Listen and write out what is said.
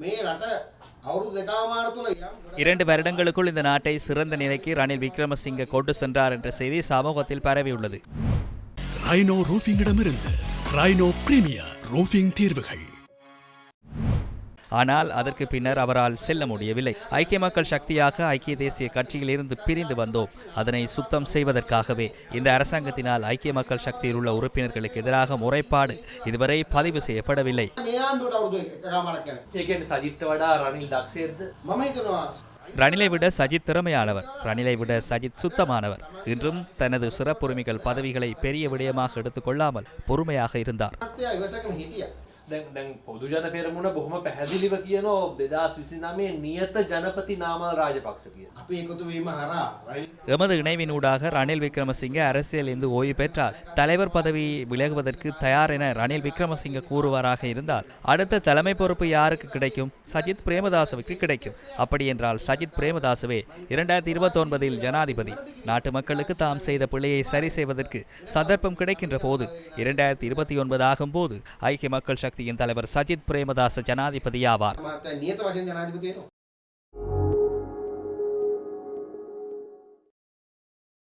මේ රට අවුරුදු දෙකමාර තුල இரண்டு வருடங்களுக்குள் இந்த நாட்டை சிறந்த நிலைக்கு ரணில் விக்ரமசிங்கே கொண்டு சென்றார் என்ற செய்தி சமூகத்தில் பரவியுள்ளது. ரைனோ ரூஃபிங்கிடமிருந்து ரைனோ பிரீமியர் ரூஃபிங் தீர்வுகள். ஆனால் அதற்கு பின்னர் அவரால் செல்ல முடியவில்லை. ஐக்கிய மக்கள் சக்தியாக ஐக்கிய தேசிய கட்சியில் இருந்து பிரிந்து வந்தோம். அதனை சுத்தம் செய்வதற்காகவே இந்த அரசாங்கத்தினால் ஐக்கிய மக்கள் சக்தியில் உள்ள உறுப்பினர்களுக்கு எதிராக முறைப்பாடு இதுவரை பதிவு செய்யப்படவில்லை. ரணிலை விட சஜித் திறமையானவர், ரணிலை விட சஜித் சுத்தமானவர். இன்றும் தனது சிறப்புரிமைகள் பதவிகளை பெரிய விடயமாக எடுத்துக்கொள்ளாமல் பொறுமையாக இருந்தார். පොදුජන පෙරමුණ බොහොම පැහැදිලිව කියනවා 2029 නියත ජනපති නාමල් රාජපක්ෂ කියන. අපි එකතු වීම හරහා எமது இணைவினூடாக ரணில் விக்ரமசிங்கே அரசியல் இருந்து ஓய்வு பெற்றால் தலைவர் பதவி விலகுவதற்கு தயார் என ரணில் விக்ரமசிங்கே கூறுவாராக இருந்தால் அடுத்த தலைமை பொறுப்பு யாருக்கு கிடைக்கும்? சஜித் பிரேமதாசவுக்கு கிடைக்கும். அப்படி என்றால் சஜித் பிரேமதாசவே 2029 ஜனாதிபதி. நாட்டு மக்களுக்கு தாம் செய்த பிழையை சரி செய்வதற்கு சந்தர்ப்பம் கிடைக்கின்ற போது 2029 ஆகும் போது ஐக்கிய மக்கள் சக்தியின் தலைவர் சஜித் பிரேமதாச ஜனாதிபதி ஆவார்.